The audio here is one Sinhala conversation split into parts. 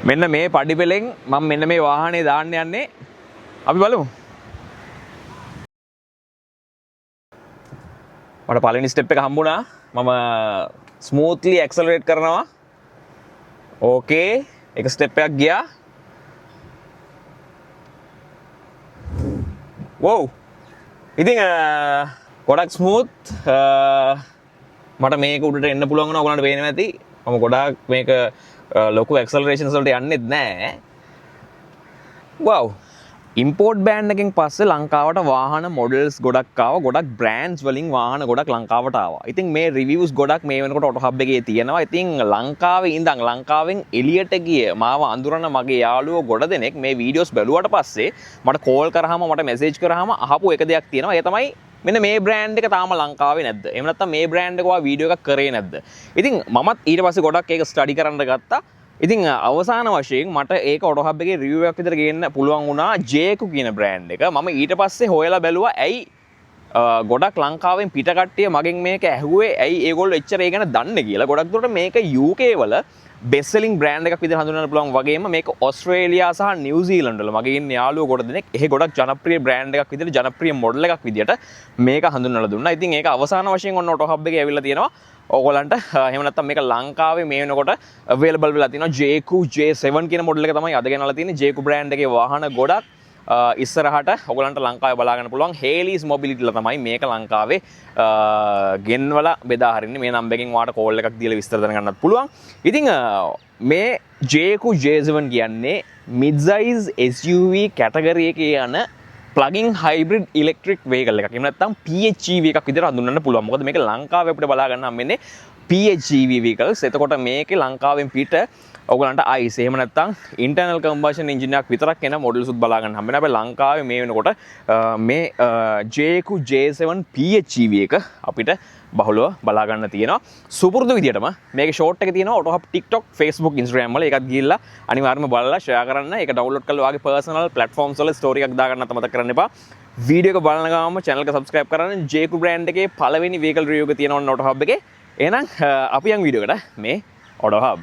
මෙන්න මේ පඩි පෙලෙන් මම මෙන්න මේ වාහනේ දාන්න යන්නේ. අපි බලමු. මට පළවෙනි ස්ටෙප් එක හම්බුණා. මම ස්මූත්ලි ඇක්සලරේට් කරනවා. ඕකේ. එක ස්ටෙප් එකක් ගියා. වෝව්. ඉතින් ගොඩක් ස්මූත්. මට මේක උඩට එන්න පුළුවන් වුණා. ඔයගලන්ට පේනවා ඇති. මම ගොඩාක් මේක ලොකු ඇක්සලරේෂන්ස් වලට යන්නෙත් නෑ. වව්. ඉම්පෝර්ට් බෑන් එකෙන් පස්සේ ලංකාවට වාහන මොඩල්ස් ගොඩක් ආවා. ගොඩක් බ්‍රෑන්ඩ්ස් වලින් වාහන ගොඩක් ලංකාවට ආවා. ඉතින් මේ රිවිව්ස් ගොඩක් මේ වෙනකොට ඔටෝ හබ් එකේ තියෙනවා. ඉතින් ලංකාවේ ඉඳන් ලංකාවෙන් එළියට ගිය මාව අඳුරන මගේ යාළුවෝ ගොඩ දෙනෙක් මේ වීඩියෝස් බැලුවට පස්සේ මට කෝල් කරාම මට මෙසේජ් කරාම අහපු එක දෙයක් තියෙනවා. ඒ තමයි මෙන්න මේ බ්‍රෑන්ඩ් එක තාම ලංකාවේ නැද්ද? එහෙම නැත්නම් මේ බ්‍රෑන්ඩ් එක ඔයා වීඩියෝ එකක් කරේ නැද්ද? ඉතින් මමත් ඊට පස්සේ ගොඩක් ඒක ස්ටඩි කරන්න ගත්තා. ඉතින් අවසාන වශයෙන් මට ඒක ඔටෝ හබ් එකේ රිවිව් එකක් විතර ගේන්න පුළුවන් වුණා ජේකු කියන බ්‍රෑන්ඩ් එක. මම ඊට පස්සේ හොයලා බැලුවා ඇයි ගොඩක් ලංකාවෙන් පිට කට්ටිය මගෙන් මේක ඇහුවේ ඇයි ඒගොල්ලෝ එච්චර ඒ ගැන දන්නේ කියලා. ගොඩක් දුරට මේක UK වල බෙස්ට් සෙලින් බ්‍රෑන්ඩ් එකක් විදිහට හඳුන්වන්න පුළුවන් වගේම මේක ඕස්ට්‍රේලියා සහ නිව්සීලන්ත වල මගේ ඉන්න යාළුවෝ ගොඩ දෙනෙක් එහෙ ගොඩක් ජනප්‍රිය බ්‍රෑන්ඩ් එකක් විදිහට ජනප්‍රිය මොඩල් එකක් විදිහට මේක හඳුන්වලා දුන්නා. ඉතින් ඒක අවසාන වශයෙන් ඔන්න ඔටෝ හබ් එකේ ඇවිල්ලා තියෙනවා. ඕගොල්ලන්ට එහෙම නැත්නම් මේක ලංකාවේ මේ වෙනකොට available වෙලා තියෙනවා. JQ J7 කියන මොඩල් එක තමයි අද ගෙනල්ලා තියෙන්නේ. JQ බ්‍රෑන්ඩ් එකේ වාහන ගොඩක් ඉස්සරහට ඔයගලන්ට ලංකාවේ බලා ගන්න පුළුවන්. හේලිස් මොබිලිටි ලා තමයි මේක ලංකාවේ ගෙන්වලා බෙදා හරින්නේ. මේ නම්බර් එකෙන් ඔයාලට කෝල් එකක් දීලා විස්තර දැනගන්නත් පුළුවන්. ඉතින් මේ JQ J7 කියන්නේ mid size SUV කැටගරි එකේ යන plug-in hybrid electric vehicle එකක්. එහෙම නැත්නම් PHEV එකක් විදිහට හඳුන්වන්න පුළුවන්. මොකද මේක ලංකාවේ අපිට බලා ගන්න හම්බෙන්නේ PHEV vehicles. එතකොට මේකේ ලංකාවෙන් පිට ඔයගලන්ට ICE එහෙම නැත්නම් internal combustion engine එකක් විතරක් එන මොඩල්ස් උත් බලා ගන්න හම්බෙනවා. අපේ ලංකාවේ මේ වෙනකොට මේ JQ J7 PHEV එක අපිට බහුලව බලා ගන්න තියෙනවා. සුපුරුදු විදියටම මේකේ ෂෝට් එක තියෙනවා auto hub TikTok, Facebook, Instagram වල. ඒකත් ගිහිල්ලා අනිවාර්යයෙන්ම බලලා ෂෙයා කරන්න. ඒක ඩවුන්ලෝඩ් කරලා ඔයාගේ personal platforms වල ස්ටෝරි එකක් දාගන්නත් අමතක කරන්න එපා. වීඩියෝ එක බලන ගමන්ම channel එක subscribe කරන්න. JQ brand එකේ පළවෙනි vehicle review එක තියෙනවා ඔටෝ හබ් එකේ. එහෙනම් අපි යන් වීඩියෝ එකට මේ ඔටෝ හබ්.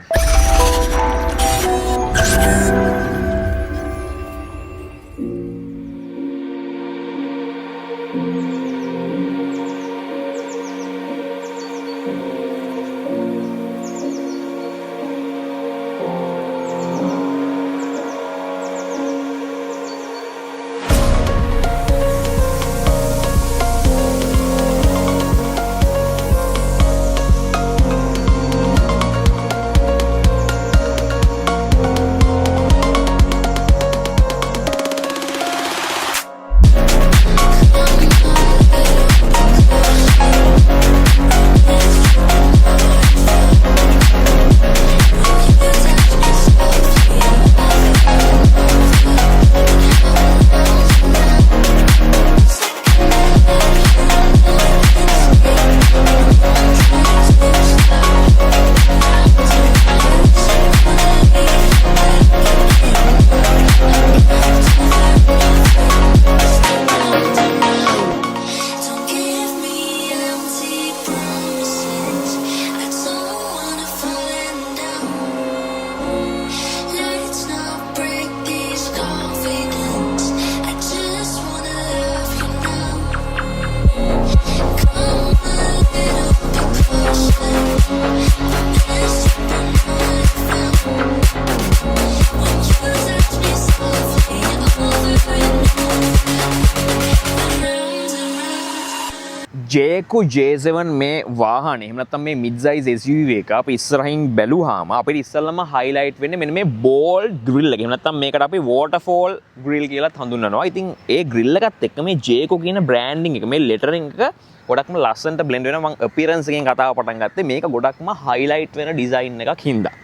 JQ J7 මේ වාහනේ එහෙම නැත්නම් මේ mid size SUV එක අපි ඉස්සරහින් බැලුවාම අපිට ඉස්සෙල්ලාම highlight වෙන්නේ මෙන්න මේ bold grill එක. එහෙම නැත්නම් මේකට අපි waterfall grill කියලාත් හඳුන්වනවා. ඉතින් ඒ grill එකත් එක්ක මේ JQ කියන branding එක මේ lettering එක ගොඩක්ම ලස්සනට blend වෙනවා. මම appearance එකෙන් කතාව පටන් ගත්තේ මේක ගොඩක්ම highlight වෙන design එකක් හින්දා.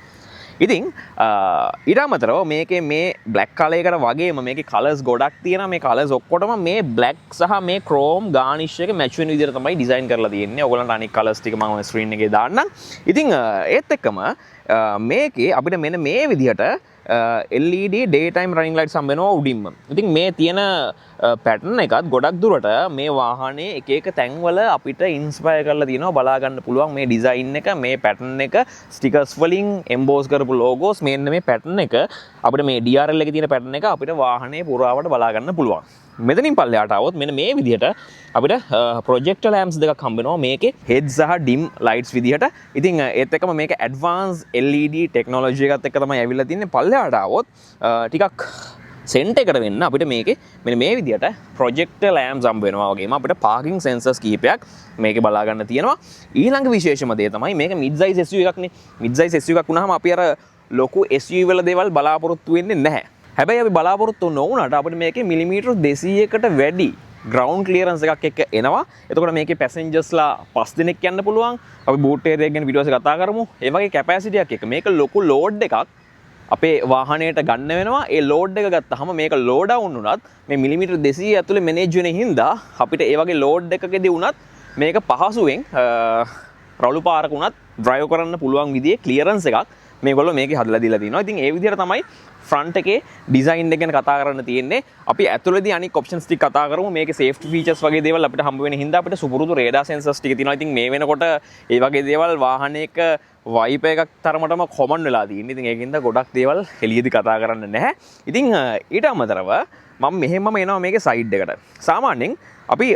ඉතින් ඊට අමතරව මේකේ මේ black color එකට වගේම මේකේ colors ගොඩක් තියෙනවා. මේ colors ඔක්කොටම මේ black සහ මේ chrome garnish එක match වෙන විදිහට තමයි design කරලා තියෙන්නේ. ඔයගොල්ලන්ට අනිත් colors ටික මම screen එකේ දාන්නම්. ඉතින් ඒත් එක්කම මේකේ අපිට මෙන්න මේ විදිහට LED daytime running lights හම්බ වෙනවා උඩින්ම. ඉතින් මේ තියෙන පැටර්න් එකත් ගොඩක් දුරට මේ වාහනේ එක එක තැන්වල අපිට ඉන්ස්පයර් කරලා තියෙනවා බලා ගන්න පුළුවන් මේ ඩිසයින් එක මේ පැටර්න් එක ස්ටිකර්ස් වලින් එම්බෝස් කරපු ලෝගෝස් මෙන්න මේ පැටර්න් එක අපිට මේ DRL එකේ තියෙන පැටර්න් එක අපිට වාහනේ පුරාවට බලා ගන්න පුළුවන්. මෙතනින් පල්ලෙහාට આવොත් මෙන්න මේ විදිහට අපිට ප්‍රොජෙක්ටර් ලැම්ප්ස් දෙකක් හම්බ වෙනවා මේකේ හෙඩ් සහ ඩිම් ලයිට්ස් විදිහට. ඉතින් ඒත් එක්කම මේක ඇඩ්වාන්ස් LED ටෙක්නොලොජි එකත් එක්ක තමයි ඇවිල්ලා තින්නේ. පල්ලෙහාට આવොත් ටිකක් සෙන්ටර් එකට වෙන්න අපිට මේකේ මෙන්න මේ විදිහට ප්‍රොජෙක්ටර් ලැම්ප්ස් හම්බ වෙනවා. වගේම අපිට පාකින් සෙන්සර්ස් කීපයක් මේකේ බලා ගන්න තියෙනවා. ඊළඟ විශේෂම දේ තමයි මේක මිඩ් සයිස් SUV එකක්නේ. මිඩ් සයිස් SUV එකක් වුණාම අපි අර ලොකු SUV වල දේවල් බලාපොරොත්තු වෙන්නේ නැහැ. හැබැයි අපි බලාපොරොත්තු නොවුනට අපිට මේකේ මිලිමීටර් 200කට වැඩි ග්‍රවුන්ඩ් ක්ලියරන්ස් එකක් එක්ක එනවා. එතකොට මේකේ පැසෙන්ජර්ස්ලා 5 දෙනෙක් යන්න පුළුවන්. අපි බූට් ඒරියා එක ගැන වීඩියෝස් එක කතා කරමු. ඒ වගේ කැපැසිටි එකක් එක්ක මේක ලොකු ලෝඩ් එකක් අපේ වාහනයට ගන්න වෙනවා. ඒ ලෝඩ් එක ගත්තාම මේක ලෝ ඩවුන් වුණත් මේ මිලිමීටර් 200 ඇතුලේ මැනේජ් වෙන හින්දා අපිට ඒ වගේ ලෝඩ් එකකදී වුණත් මේක පහසුවෙන් රළු පාරක වුණත් ඩ්‍රයිව් කරන්න පුළුවන් විදිහේ ක්ලියරන්ස් එකක් මේගොල්ලෝ මේකේ හදලා දීලා තිනවා. ඉතින් ඒ විදිහට තමයි ෆ්‍රන්ට් එකේ ඩිසයින් එක ගැන කතා කරන්න තියෙන්නේ. අපි ඇතුළේදී අනික් ඔප්ෂන්ස් ටික කතා කරමු. මේකේ සේෆ්ටි ෆීචර්ස් වගේ දේවල් අපිට හම්බ වෙන හින්දා අපිට සුපුරුදු රේඩාර් සෙන්සර්ස් ටික තියෙනවා. ඉතින් මේ වෙනකොට ඒ වගේ දේවල් වාහනයක වයිපර් එකක් තරමටම කොමන් වෙලා තියෙන්නේ. ඉතින් ඒකින්ද ගොඩක් දේවල් එළියේදී කතා කරන්න නැහැ. ඉතින් ඊට අමතරව මම මෙහෙමම එනවා මේකේ සයිඩ් එකට. සාමාන්‍යයෙන් අපි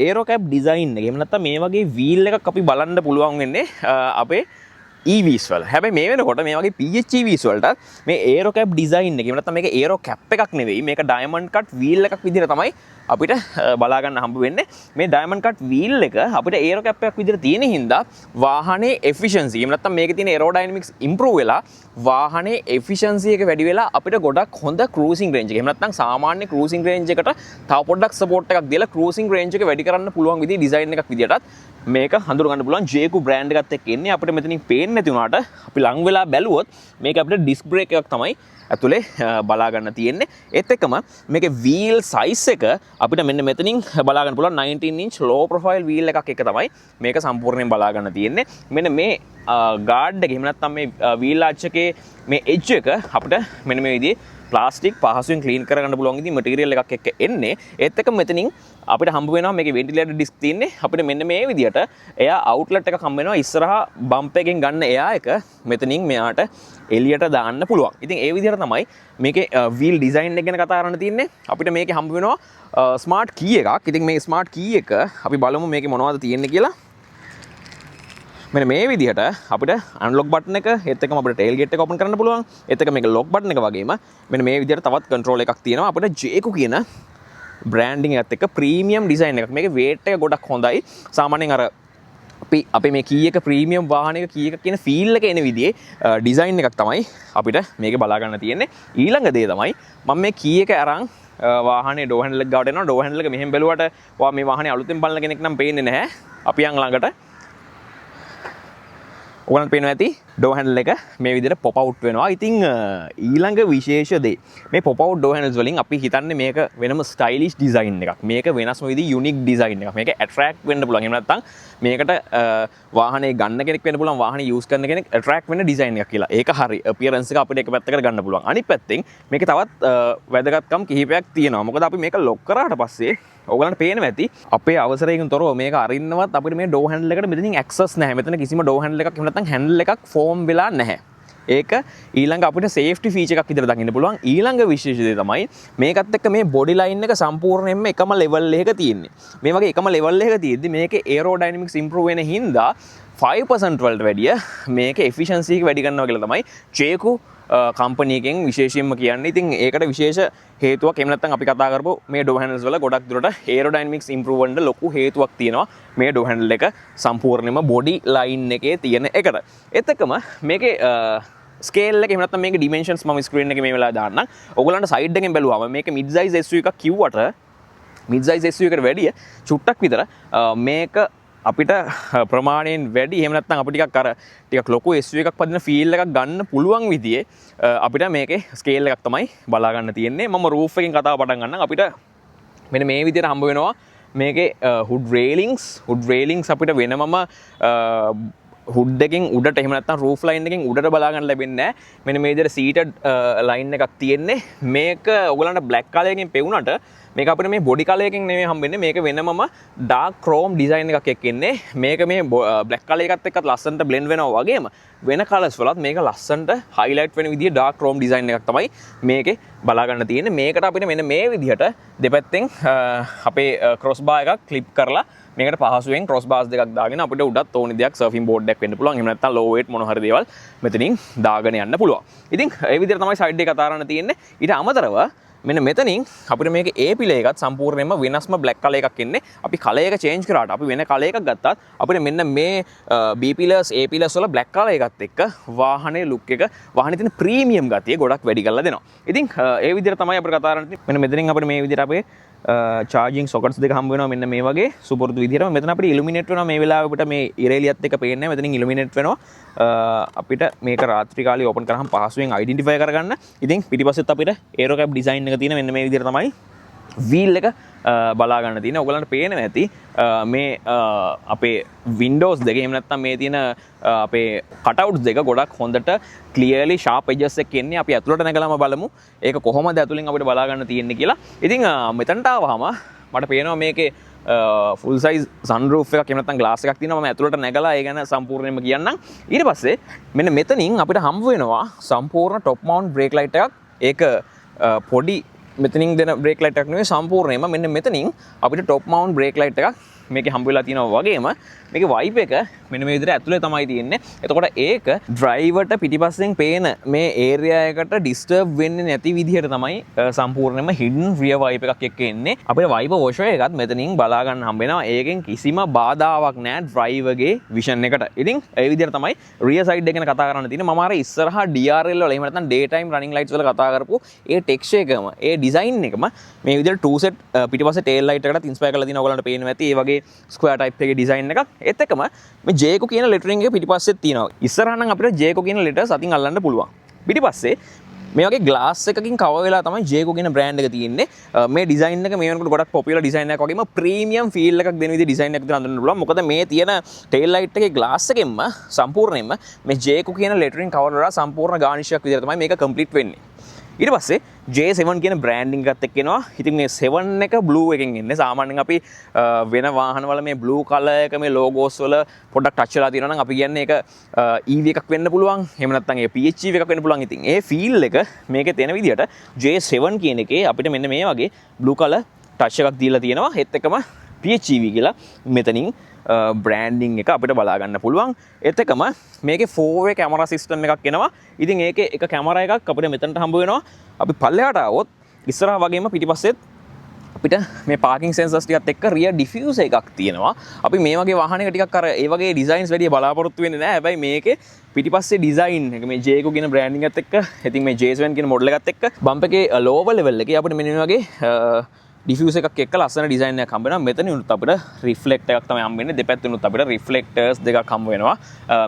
ඒරෝ කැප් ඩිසයින් එක එහෙම නැත්නම් මේ වගේ වීල් එකක් අපි බලන්න පුළුවන් වෙන්නේ අපේ EVs වල. හැබැයි මේ වෙනකොට මේ වගේ PHEVs වලට මේ ඒරෝ කැප් ඩිසයින් එක එහෙම නැත්නම් මේක ඒරෝ කැප් එකක් නෙවෙයි මේක ඩයමන්ඩ් කට් වීල් එකක් විදිහට තමයි අපිට බලා ගන්න හම්බ වෙන්නේ. මේ ඩයමන්ඩ් කට් වීල් එක අපිට ඒරෝ කැප් එකක් විදිහට තියෙන හින්දා වාහනේ එෆිෂන්සි එහෙම නැත්නම් මේකේ තියෙන ඒරෝඩයිනමික්ස් ඉම්ප්‍රූව් වෙලා වාහනේ එෆිෂන්සි එක වැඩි වෙලා අපිට ගොඩක් හොඳ ක්‍රූසින් රේන්ජ් එක. එහෙම නැත්නම් සාමාන්‍ය ක්‍රූසින් රේන්ජ් එකට තව පොඩ්ඩක් සපෝට් එකක් දීලා ක්‍රූසින් රේන්ජ් එක වැඩි කරන්න පුළුවන් විදිහේ ඩිසයින් එකක් විදිහටත් මේක හඳුන ගන්න පුළුවන්. JQ බ්‍රෑන්ඩ් එකත් එක්ක එන්නේ. අපිට මෙතනින් පේන්නේ නැති වුණාට අපි ලඟ වෙලා බැලුවොත් මේක අපිට ඩිස්ක් බ්‍රේක් එකක් තමයි ඇතුලේ බලා ගන්න තියෙන්නේ. ඒත් එක්කම මේකේ වීල් සයිස් එක අපිට මෙන්න මෙතනින් බලා ගන්න පුළුවන් 19 inch low profile wheel එකක් එක තමයි මේක සම්පූර්ණයෙන් බලා ගන්න තියෙන්නේ. මෙන්න මේ ගාඩ් එක එහෙම නැත්නම් මේ wheel arch එකේ මේ edge එක අපිට මෙන්න මේ විදිහේ ප්ලාස්ටික් පහසුවෙන් ක්ලීන් කරගන්න පුළුවන් විදිහේ මැටීරියල් එකක් එක්ක එන්නේ. ඒත් එක්ක මෙතනින් අපිට හම්බ වෙනවා මේකේ වෙන්ටිලේටර් ඩිස්ක් තියෙන්නේ. අපිට මෙන්න මේ විදිහට එයා අවුට්ලට් එකක් හම්බ වෙනවා. ඉස්සරහා බම්ප් එකෙන් ගන්න එයා එක මෙතනින් මෙයාට එළියට දාන්න පුළුවන්. ඉතින් ඒ විදිහට තමයි මේකේ වීල් ඩිසයින් එක ගැන කතා කරන්න තියෙන්නේ. අපිට මේකේ හම්බ වෙනවා ස්මාර්ට් කී එකක්. ඉතින් මේ ස්මාර්ට් කී එක අපි බලමු මේකේ මොනවද තියෙන්නේ කියලා. මෙන්න මේ විදිහට අපිට අන්ලොක් බටන් එක ඒත් එක්කම අපිට ටේල් ගේට් එක ඕපන් කරන්න පුළුවන්. ඒත් එක්ක මේක ලොක් බටන් එක වගේම මෙන්න මේ විදිහට තවත් කන්ට්‍රෝල් එකක් තියෙනවා. අපිට JQ කියන බ්‍රෑන්ඩින් එකත් එක්ක ප්‍රීමියම් ඩිසයින් එකක්. මේකේ වේට් එක ගොඩක් හොඳයි. සාමාන්‍යයෙන් අර අපි මේ කී එක ප්‍රීමියම් වාහනයක කී එක කියන ෆීල් එක එන විදිහේ ඩිසයින් එකක් තමයි අපිට මේකේ බලා ගන්න තියෙන්නේ. ඊළඟ දේ තමයි මම මේ කී එක අරන් වාහනේ ඩෝ හැන්ඩල් එක ගාවට එනවා. ඩෝ හැන්ඩල් එක මෙහෙම බැලුවට ඔයා මේ වාහනේ අලුතෙන් බලන කෙනෙක් නම් පේන්නේ නැහැ. අපි යන් ළඟට ඔයගලන්ට පේනවා ඇති ඩෝ හැන්ඩල් එක මේ විදිහට පොප් අවුට් වෙනවා. ඉතින් ඊළඟ විශේෂ දේ මේ පොප් අවුට් ඩෝ හැන්ඩල්ස් වලින් අපි හිතන්නේ මේක වෙනම ස්ටයිලිෂ් ඩිසයින් එකක්. මේක වෙනස්ම විදිහේ යුනික් ඩිසයින් එකක්. මේක ඇට්‍රැක්ට් වෙන්න පුළුවන්. එහෙම නැත්නම් මේකට වාහනේ ගන්න කෙනෙක් වෙන්න පුළුවන්. වාහනේ යූස් කරන කෙනෙක් ඇට්‍රැක්ට් වෙන ඩිසයින් එකක් කියලා. ඒක හරි. අපියරන්ස් එක අපිට එක පැත්තකට ගන්න පුළුවන්. අනිත් පැත්තෙන් මේකේ තවත් වැදගත්කම් කිහිපයක් තියෙනවා. මොකද අපි මේක ලොක් කරාට පස්සේ ඔයගලන්ට පේනවා ඇති අපේ අවසරයෙන් තොරව මේක අරින්නවත් අපිට මේ ඩෝ හැන්ඩල් එකට මෙතනින් ඇක්සස් නැහැ. මෙතන කිසිම ඩෝ හැන්ඩල් එකක් එහෙම නැත්නම් හැන්ඩල් එකක් ෆෝම් වෙලා නැහැ. ඒක ඊළඟ අපිට සේෆ්ටි ෆීචර් එකක් විදිහට දකින්න පුළුවන්. ඊළඟ විශේෂ දේ තමයි මේකත් එක්ක මේ බොඩි ලයින් එක සම්පූර්ණයෙන්ම එකම ලෙවල් එකක තියෙන්නේ. මේ වගේ එකම ලෙවල් එකක තියෙද්දි මේකේ ඒරෝඩයිනමික්ස් ඉම්ප්‍රූව් වෙන හින්දා 5% වලට වැඩිය මේක එෆිෂන්සි එක වැඩි කරනවා කියලා තමයි JQ කම්පනියකින් විශේෂයෙන්ම කියන්නේ. ඉතින් ඒකට විශේෂ හේතුවක් එහෙම නැත්නම් අපි කතා කරපු මේ ඩෝ හැන්ඩල්ස් වල ගොඩක් දුරට ඒරෝඩයිනමික්ස් ඉම්ප්‍රූව් වෙන්න ලොකු හේතුවක් තියෙනවා මේ ඩෝ හැන්ඩල් එක සම්පූර්ණයෙන්ම බොඩි ලයින් එකේ තියෙන එකට. ඒත් එක්කම මේකේ ස්කේල් එක එහෙම නැත්නම් මේකේ ඩිමෙන්ෂන්ස් මම ස්ක්‍රීන් එකේ මේ වෙලාවේ දාන්නම්. ඔයගලන්ට සයිඩ් එකෙන් බැලුවාම මේක මිඩ් සයිස් SUV එකක් කිව්වට මිඩ් සයිස් SUV එකට වැඩිය චුට්ටක් විතර මේක අපිට ප්‍රමාණයෙන් වැඩි එහෙම නැත්නම් අපිට ටිකක් ලොකු SUV එකක් පදින ෆීල් එකක් ගන්න පුළුවන් විදිහේ අපිට මේකේ ස්කේල් එකක් තමයි බලා ගන්න තියෙන්නේ. මම රූෆ් එකෙන් කතාව පටන් ගන්නම්. අපිට මෙන්න මේ විදිහට හම්බ වෙනවා මේකේ හුඩ් රේලින්ග්ස් අපිට වෙනමම හුඩ් එකකින් උඩට එහෙම නැත්නම් රූෆ් ලයින් එකකින් උඩට බලා ගන්න ලැබෙන්නේ නැහැ. මෙන්න මේ විදිහට සීටඩ් ලයින් එකක් තියෙන්නේ. මේක ඔයගලන්ට බ්ලැක් කලර් එකකින් පෙවුනට මේක අපිට මේ බොඩි කලර් එකකින් නෙමෙයි හම්බෙන්නේ. මේක වෙනමම ඩාර්ක් ක්‍රෝම් ඩිසයින් එකක් එක්ක ඉන්නේ. මේක මේ බ්ලැක් කලර් එකත් එක්කත් ලස්සනට බ්ලෙන්ඩ් වෙනවා වගේම වෙන කලර්ස් වලත් මේක ලස්සනට හයිලයිට් වෙන විදිහේ ඩාර්ක් ක්‍රෝම් ඩිසයින් එකක් තමයි මේකේ බලා ගන්න තියෙන්නේ. මේකට අපිට මෙන්න මේ විදිහට දෙපැත්තෙන් අපේ ක්‍රොස් බාර් එකක් ක්ලිප් කරලා මේකට පහසුවෙන් ක්‍රොස් බාර්ස් දෙකක් දාගෙන අපිට උඩත් ඕනි දෙයක් සර්ෆින් බෝඩ් එකක් වෙන්න පුළුවන්. එහෙම නැත්නම් ලෝ වේට් මොන හරි දේවල් මෙතනින් දාගෙන යන්න පුළුවන්. ඉතින් ඒ විදිහට තමයි සයිඩ් එක කතාරන්න තියෙන්නේ. ඊට අමතරව මෙන්න මෙතනින් අපිට මේක A පිලේ එකත් සම්පූර්ණයෙන්ම වෙනස්ම බ්ලැක් කලර් එකක් එන්නේ. අපි කලර් එක චේන්ජ් කරාට අපි වෙන කලර් එකක් ගත්තත් අපිට මෙන්න මේ B පිලර්ස් A පිලර්ස් වල බ්ලැක් කලර් එකත් එක්ක වාහනේ ලුක් එක වාහනේ තියෙන ප්‍රීමියම් ගතිය ගොඩක් වැඩි කරලා දෙනවා. ඉතින් ඒ විදිහට තමයි අපිට කතාරන්න තියෙන්නේ. මෙන්න මෙතනින් අපිට මේ විදිහට අපේ charging sockets දෙක හම්බ වෙනවා මෙන්න මේ වගේ සුපුරුදු විදිහට. මෙතන අපිට illuminate වෙනවා මේ වෙලාවේ අපිට මේ ඉරේලියත් එක පේන්නේ නැහැ. මෙතනින් illuminate වෙනවා. අපිට මේක රාත්‍රී කාලේ ඕපන් කරාම පහසුවෙන් identify කරගන්න. ඉතින් පිටිපස්සෙත් අපිට aero cap design එක තියෙන මෙන්න මේ විදිහට තමයි wheel එක බලා ගන්න තියෙන්නේ. ඔයගලන්ට පේනවා ඇති මේ අපේ windows දෙක එහෙම නැත්නම් මේ තියෙන අපේ cutouts දෙක ගොඩක් හොඳට clearly sharp edges එක එන්නේ. අපි ඇතුළට නැගලාම බලමු ඒක කොහොමද ඇතුළෙන් අපිට බලා ගන්න තියෙන්නේ කියලා. ඉතින් මෙතනට ආවහම මට පේනවා මේකේ full size sunroof එකක් එහෙම නැත්නම් glass එකක් තියෙනවා. මම ඇතුළට නැගලා ඒ ගැන සම්පූර්ණයෙන්ම කියන්නම්. ඊට පස්සේ මෙන්න මෙතනින් අපිට හම්බ වෙනවා සම්පූර්ණ top mount brake light එකක්. ඒක පොඩි මෙතනින් දෙන brake light එකක් නෙවෙයි සම්පූර්ණයෙන්ම මෙන්න මෙතනින් අපිට top mount brake light එකක් මේකේ හම්බ වෙලා තියෙනවා වගේම මේකේ vibe එක මෙන්න මේ විදිහට ඇතුලේ තමයි තියෙන්නේ. එතකොට ඒක driverට පිටිපස්සෙන් පේන මේ area එකට disturb වෙන්නේ නැති විදිහට තමයි සම්පූර්ණයෙන්ම hidden rear vibe එකක් එක්ක එන්නේ. අපේ vibe washer එකත් මෙතනින් බලා ගන්න හම්බ වෙනවා. ඒකෙන් කිසිම බාධාවක් නැහැ driverගේ vision එකට. ඉතින් ඒ විදිහට තමයි rear side එක ගැන කතා කරන්න තියෙන්නේ. මම අර ඉස්සරහා DRL වල එහෙම නැත්නම් daytime running lights වල කතා කරපු ඒ texture එකම ඒ design එකම මේ විදිහට two set පිටිපස්සේ tail light එකටත් inspire කරලා තියෙනවා. ඔයගලන්ට පේනවා ඇති. ඒ වගේ square type එකේ design එකක්. ඒත් එක්කම මේ Jayco කියන lettering එක පිටිපස්සෙත් තියෙනවා. ඉස්සරහා නම් අපිට Jayco කියන letters අතින් අල්ලන්න පුළුවන්. පිටිපස්සේ මේ වගේ glass එකකින් cover වෙලා තමයි Jayco කියන brand එක තියෙන්නේ. මේ design එක මේ වෙනකොට ගොඩක් popular design එකක් වගේම premium feel එකක් දෙන විදිහේ design එකක් හඳුන්වන්න පුළුවන්. මොකද මේ තියෙන tail light එකේ glass එකෙන්ම සම්පූර්ණයෙන්ම මේ Jayco කියන lettering cover කරලා සම්පූර්ණ garnish එකක් විදිහට තමයි මේක complete වෙන්නේ. ඊට පස්සේ J7 කියන බ්‍රෑන්ඩින් එකත් එක්ක එනවා. ඉතින් මේ 7 එක blue එකෙන් එන්නේ. සාමාන්‍යයෙන් අපි වෙන වාහන වල මේ blue color එක මේ logos වල පොඩ්ඩක් touch වෙලා තියෙනවා නම් අපි කියන්නේ ඒක EV එකක් වෙන්න පුළුවන්. එහෙම නැත්නම් ඒ PHEV එකක් වෙන්න පුළුවන්. ඉතින් ඒ feel එක මේකේ තියෙන විදිහට J7 කියන එකේ අපිට මෙන්න මේ වගේ blue color touch එකක් දීලා තියෙනවා. ඒත් එක්කම PHEV කියලා මෙතනින් බ්‍රෑන්ඩිං එක අපිට බලා ගන්න පුළුවන්. ඒත් එක්කම මේකේ 4-way කැමරා සිස්ටම් එකක් එනවා. ඉතින් ඒකේ එක කැමරා එකක් අපිට මෙතනට හම්බ වෙනවා. අපි පල්ලෙහාට ආවොත් ඉස්සරහා වගේම පිටිපස්සෙත් අපිට මේ පාකින් සෙන්සර්ස් ටිකත් එක්ක රියර් ඩිෆියුසර් එකක් තියෙනවා. අපි මේ වගේ වාහනයක ටිකක් අර ඒ වගේ ඩිසයින්ස් වැඩි බලාපොරොත්තු වෙන්නේ නැහැ. හැබැයි මේකේ පිටිපස්සේ ඩිසයින් එක මේ Jayco කියන බ්‍රෑන්ඩින් එකත් එක්ක ඉතින් මේ J7 කියන මොඩල් එකත් එක්ක බම්ප් එකේ ලෝවර් ලෙවල් එකේ අපිට මෙන්න මේ වගේ ඩිෆියුස් එකක් එක්ක ලස්සන ඩිසයින් එකක් හම්බ වෙනවා. මෙතනිනුත් අපිට රිෆ්ලෙක්ට් එකක් තමයි හම්බ වෙන්නේ. දෙපැත්තෙනුත් අපිට රිෆ්ලෙක්ටර්ස් දෙකක් හම්බ වෙනවා.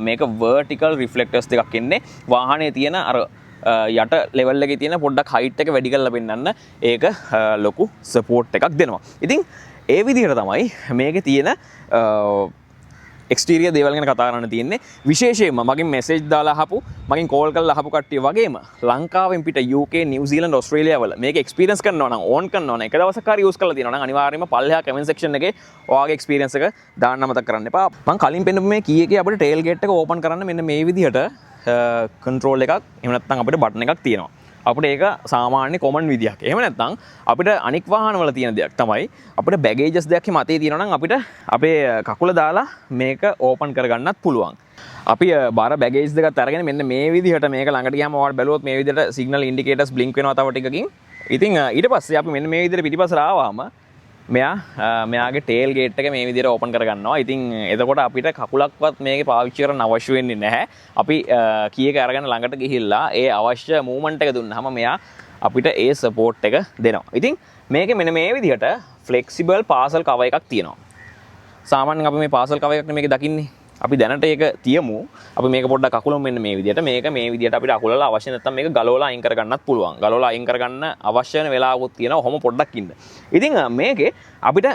මේක vertical රිෆ්ලෙක්ටර්ස් දෙකක් එන්නේ. වාහනේ තියෙන අර යට ලෙවල් එකේ තියෙන පොඩ්ඩක් හයිට් එක වැඩි කරලා පෙන්නන්න ඒක ලොකු සපෝට් එකක් දෙනවා. ඉතින් ඒ විදිහට තමයි මේකේ තියෙන එක්ස්ටීරියර් දේවල් ගැන කතා කරන්න තියෙන්නේ. විශේෂයෙන්ම මගෙන් මෙසේජ් දාලා අහපු මගෙන් කෝල් කරලා අහපු කට්ටිය වගේම ලංකාවෙන් පිට UK නිව්සීලන්ත ඔස්ට්‍රේලියා වල මේක එක්ස්පීරියන්ස් කරනවා නම් ඕන් කරනවා නම් එක දවසක් හරි යූස් කරලා තියෙනවා නම් අනිවාර්යයෙන්ම පල්ලෙහා කමෙන්ට් සෙක්ෂන් එකේ ඔයාගේ එක්ස්පීරියන්ස් එක දාන්න මතක කරන්න එපා. මම කලින් පෙන්නපු මේ කී එකේ අපිට ටේල් ගේට් එක ඕපන් කරන්න මෙන්න මේ විදිහට කන්ට්‍රෝල් එකක් එහෙම නැත්නම් අපිට බටන් එකක් තියෙනවා. අපිට ඒක සාමාන්‍ය කොමන් විදියක්. එහෙම නැත්නම් අපිට අනික් වාහනවල තියෙන දෙයක් තමයි අපිට බැගේජස් දෙයක් හිම අතේ තියෙනවා නම් අපිට අපේ කකුල දාලා මේක ඕපන් කරගන්නත් පුළුවන්. අපි බාර බැගේජ් දෙකත් අරගෙන මෙන්න මේ විදිහට මේක ළඟට ගියාම ඔයාලට බැලුවොත් මේ විදිහට සිග්නල් ඉන්ඩිකේටර්ස් බ්ලින්ක් වෙනවා තව ටිකකින්. ඉතින් ඊට පස්සේ අපි මෙන්න මේ විදිහට පිටිපස්සට ආවම මෙයාගේ ටේල් ගේට් එක මේ විදිහට ඕපන් කරගන්නවා. ඉතින් එතකොට අපිට කකුලක්වත් මේකේ පාවිච්චි කරන්න අවශ්‍ය වෙන්නේ නැහැ. අපි කී එක අරගෙන ළඟට ගිහිල්ලා ඒ අවශ්‍ය මූවමන්ට් එක දුන්නාම මෙයා අපිට ඒ සපෝට් එක දෙනවා. ඉතින් මේකේ මෙන්න මේ විදිහට ෆ්ලෙක්සිබල් පාසල් කවර් එකක් තියෙනවා. සාමාන්‍යයෙන් අපි මේ පාසල් කවර් එකක් මේකේ දකින්නේ. අපි දැනට ඒක තියමු. අපි මේක පොඩ්ඩක් අකුලමු මෙන්න මේ විදිහට. මේක මේ විදිහට අපිට අකුලලා අවශ්‍ය නැත්නම් මේක ගලවලා අයින් කරගන්නත් පුළුවන්. ගලවලා අයින් කරගන්න අවශ්‍ය වෙන වෙලාවකුත් තියෙනවා. ඔහොම පොඩ්ඩක් ඉන්න. ඉතින් මේකේ අපිට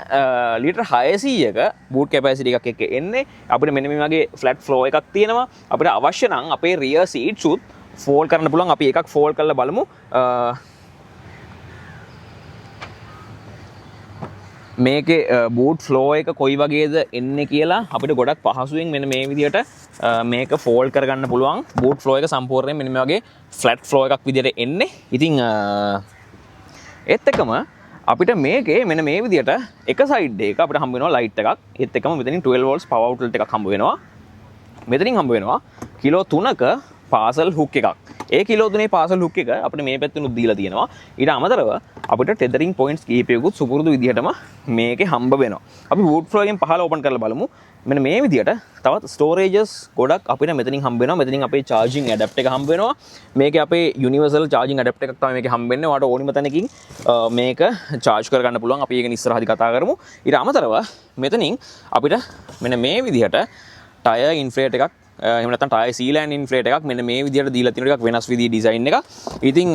ලීටර් 600ක බූට් කැපැසිටි එකක් එක්ක එන්නේ. අපිට මෙන්න මේ වගේ ෆ්ලැට් ෆ්ලෝ එකක් තියෙනවා. අපිට අවශ්‍ය නම් අපේ රියර් සීට්ස් උත් ෆෝල්ඩ් කරන්න පුළුවන්. අපි එකක් ෆෝල්ඩ් කරලා බලමු. මේකේ බූට් ෆ්ලෝ එක කොයි වගේද එන්නේ කියලා අපිට ගොඩක් පහසුවෙන් මෙන්න මේ විදිහට මේක ෆෝල්ඩ් කරගන්න පුළුවන්. බූට් ෆ්ලෝ එක සම්පූර්ණයෙන් මෙන්න මේ වගේ ෆ්ලැට් ෆ්ලෝ එකක් විදිහට එන්නේ. ඉතින් ඒත් එක්කම අපිට මේකේ මෙන්න මේ විදිහට එක සයිඩ් එක අපිට හම්බ වෙනවා ලයිට් එකක්. ඒත් එක්කම මෙතනින් 12 volts power outlet එකක් හම්බ වෙනවා. මෙතනින් හම්බ වෙනවා කිලෝ 3ක පාසල් හුක් එකක්. ඒ කිලෝ 3 පාසල් හුක් එක අපිට මේ පැත්තෙනුත් දීලා තියෙනවා. ඊට අමතරව අපිට ටෙදරින් පොයින්ට්ස් කීපයකුත් සුපුරුදු විදිහටම මේකේ හම්බ වෙනවා. අපි බූට් ෆ්ලෝ එකෙන් පහළ ඕපන් කරලා බලමු. මෙන්න මේ විදිහට තවත් ස්ටෝරේජස් ගොඩක් අපිට මෙතනින් හම්බ වෙනවා. මෙතනින් අපේ charging adapter එක හම්බ වෙනවා. මේකේ අපේ universal charging adapter එකක් තමයි මේකේ හම්බ වෙන්නේ. ඔයාලට ඕනිම තැනකින් මේක charge කරගන්න පුළුවන්. අපි ඒක ඉස්සරහදී කතා කරමු. ඊට අමතරව මෙතනින් අපිට මෙන්න මේ විදිහට tire inflate එකක් එහෙම නැත්නම් ටයර් සීලෑන්ඩ් ඉන්ෆ්ලේට් එකක් මෙන්න මේ විදිහට දීලා තියෙන ටිකක් වෙනස් විදිහේ ඩිසයින් එකක්. ඉතින්